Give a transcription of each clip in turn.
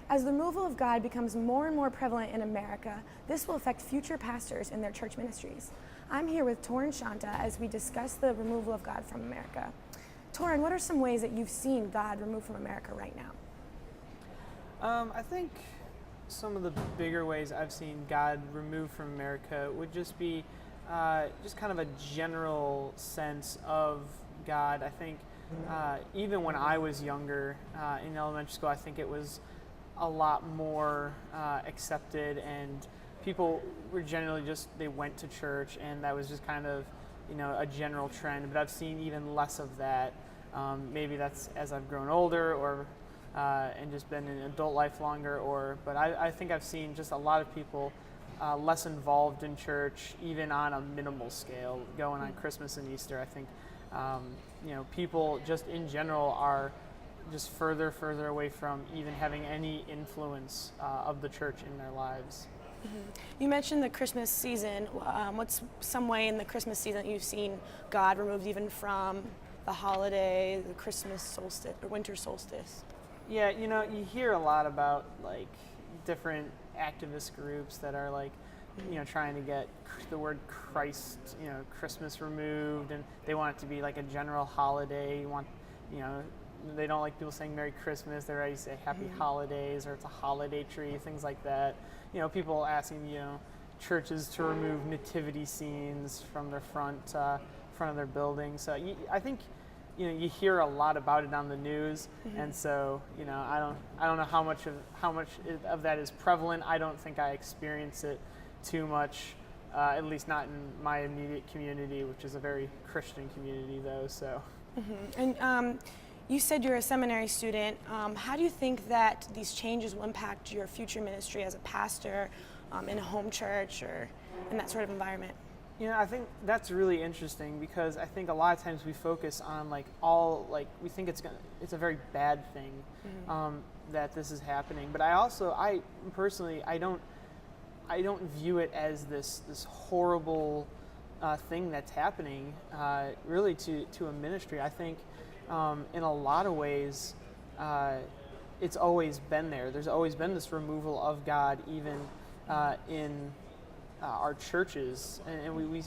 As the removal of God becomes more and more prevalent in America, this will affect future pastors in their church ministries. I'm here with Tor and Shanta as we discuss the removal of God from America. Torin, what are some ways that you've seen God removed from America right now? I think some of the bigger ways I've seen God removed from America would just be just kind of a general sense of God. I think even when I was younger in elementary school, I think it was a lot more accepted, and people were generally just, they went to church, and that was just kind of, a general trend. But I've seen even less of that. Maybe that's as I've grown older, or and just been in adult life longer, but I think I've seen just a lot of people less involved in church, even on a minimal scale, going on Christmas and Easter. I think people just in general are just further away from even having any influence of the church in their lives. Mm-hmm. You mentioned the Christmas season. What's some way in the Christmas season that you've seen God removed even from the holiday, the Christmas solstice or winter solstice? Yeah, you hear a lot about different activist groups that are trying to get the word Christ, Christmas removed, and they want it to be like a general holiday. They don't like people saying Merry Christmas. They're ready to say Happy Holidays, or it's a holiday tree, things like that. People asking, churches to remove nativity scenes from their front of their buildings. So I think, you hear a lot about it on the news, and so I don't know how much of that is prevalent. I don't think I experience it too much, at least not in my immediate community, which is a very Christian community, though. So. And you said you're a seminary student. How do you think that these changes will impact your future ministry as a pastor in a home church or in that sort of environment? I think that's really interesting, because I think a lot of times we focus on we think it's a very bad thing that this is happening. But I personally don't view it as this horrible thing that's happening really to a ministry. I think in a lot of ways it's always been there. There's always been this removal of God, even in our churches, and we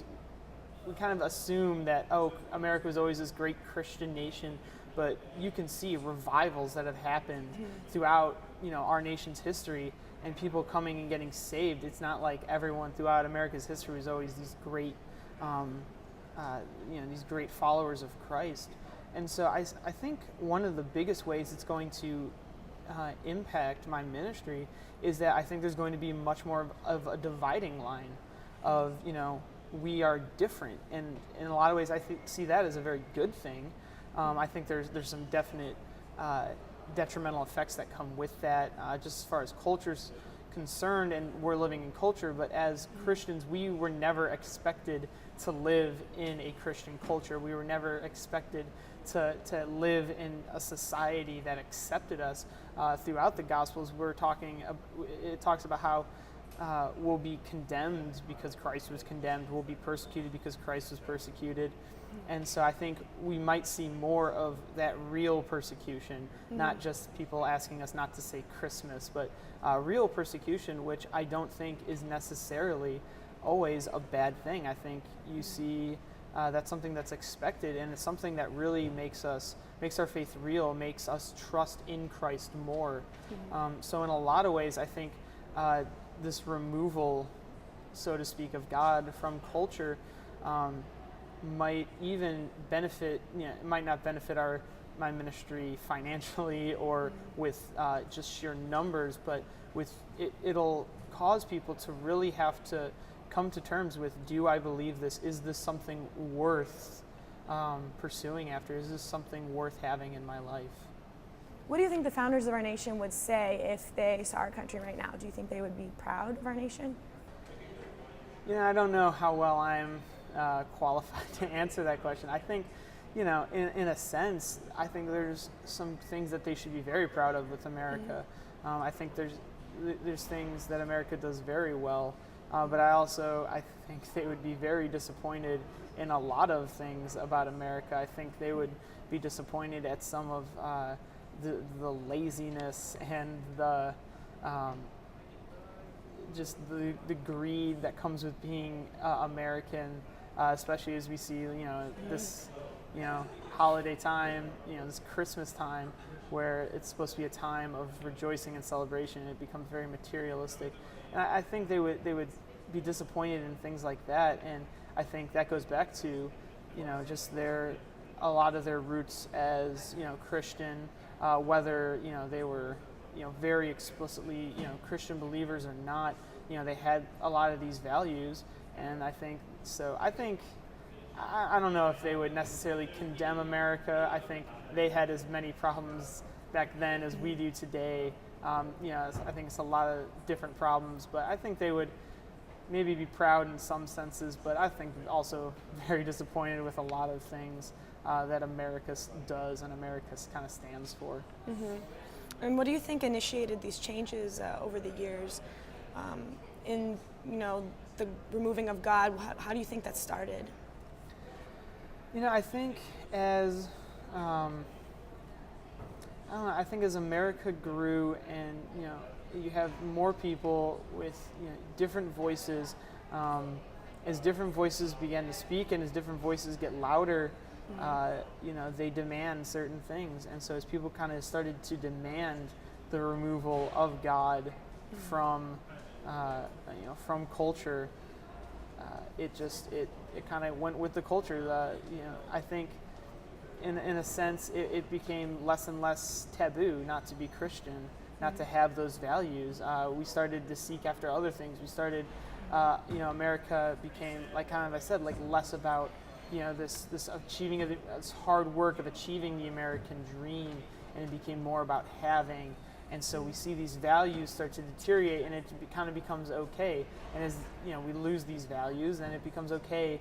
kind of assume that America was always this great Christian nation, but you can see revivals that have happened throughout our nation's history, and people coming and getting saved. It's not like everyone throughout America's history was always these great these great followers of Christ. And so I think one of the biggest ways it's going to impact my ministry is that I think there's going to be much more of a dividing line of, we are different. And in a lot of ways, I see that as a very good thing. I think there's some definite detrimental effects that come with that, just as far as culture's concerned, and we're living in culture, but as Christians, we were never expected to live in a Christian culture. We were never expected to live in a society that accepted us. Throughout the Gospels, it talks about how we'll be condemned because Christ was condemned, we'll be persecuted because Christ was persecuted. And so I think we might see more of that real persecution, not just people asking us not to say Christmas, but real persecution, which I don't think is necessarily always a bad thing. I think you see that's something that's expected, and it's something that really makes our faith real, makes us trust in Christ more. So in a lot of ways, I think this removal, so to speak, of God from culture might even benefit, it might not benefit my ministry financially or with just sheer numbers, but it'll cause people to really have to come to terms with, do I believe this? Is this something worth pursuing after? Is this something worth having in my life? What do you think the founders of our nation would say if they saw our country right now? Do you think they would be proud of our nation? I don't know how well I'm qualified to answer that question. I think, in a sense, I think there's some things that they should be very proud of with America. I think there's things that America does very well, but I think they would be very disappointed in a lot of things about America. I think they would be disappointed at some of the laziness and the just the greed that comes with being American, especially as we see, this, holiday time, this Christmas time, where it's supposed to be a time of rejoicing and celebration. It becomes very materialistic, and I think they would be disappointed in things like that, and I think that goes back to, just a lot of their roots as Christian, whether they were very explicitly Christian believers or not. They had a lot of these values, and I think I don't know if they would necessarily condemn America. I think they had as many problems back then as we do today. I think it's a lot of different problems, but I think they would maybe be proud in some senses, but I think also very disappointed with a lot of things that America does and America kind of stands for. Mm-hmm. And what do you think initiated these changes over the years in the removing of God? How do you think that started? I think as I think as America grew, and you have more people with different voices, as different voices began to speak, and as different voices get louder, they demand certain things. And so as people kind of started to demand the removal of God from culture, it kind of went with the culture. I think in a sense it became less and less taboo not to be Christian, not to have those values. We started to seek after other things. We started, America became, like kind of I said, like less about this achieving of this hard work of achieving the American dream, and it became more about having. And so we see these values start to deteriorate, and it kind of becomes okay. And as we lose these values, then it becomes okay,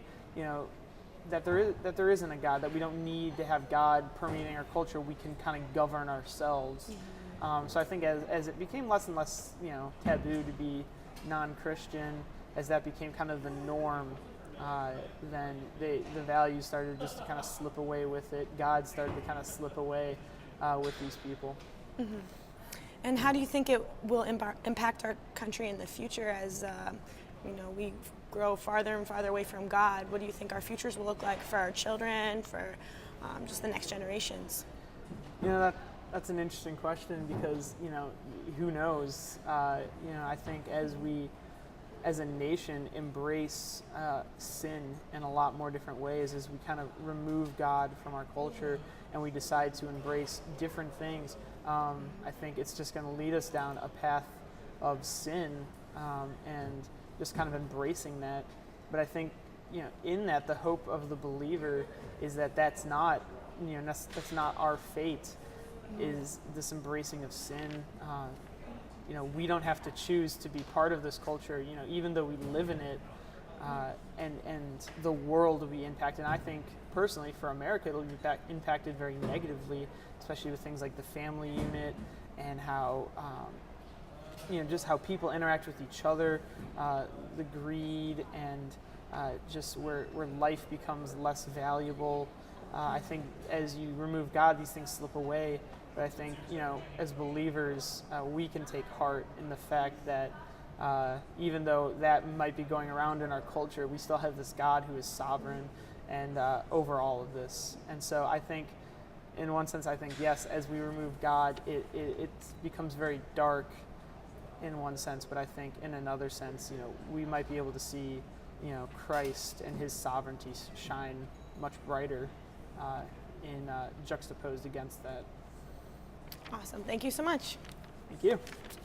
that there isn't a God, that we don't need to have God permeating our culture. We can kind of govern ourselves. So I think as it became less and less taboo to be non-Christian, as that became kind of the norm, then the values started just to kind of slip away with it. God started to kind of slip away with these people. Mm-hmm. And how do you think it will impact our country in the future as we grow farther and farther away from God? What do you think our futures will look like for our children, for just the next generations? That's an interesting question, because who knows? I think as we, as a nation, embrace sin in a lot more different ways, as we kind of remove God from our culture and we decide to embrace different things, I think it's just going to lead us down a path of sin, and just kind of embracing that. But I think in that, the hope of the believer is that that's not our fate, is this embracing of sin. We don't have to choose to be part of this culture, even though we live in it, and the world will be impacted. And I think personally for America, it'll be impacted very negatively, especially with things like the family unit, and how just how people interact with each other, the greed, and just where life becomes less valuable. I think as you remove God, these things slip away. But I think, as believers, we can take heart in the fact that even though that might be going around in our culture, we still have this God who is sovereign and over all of this. And so I think, in one sense, yes, as we remove God, it becomes very dark in one sense, but I think in another sense, we might be able to see, Christ and his sovereignty shine much brighter juxtaposed against that. Awesome. Thank you so much. Thank you.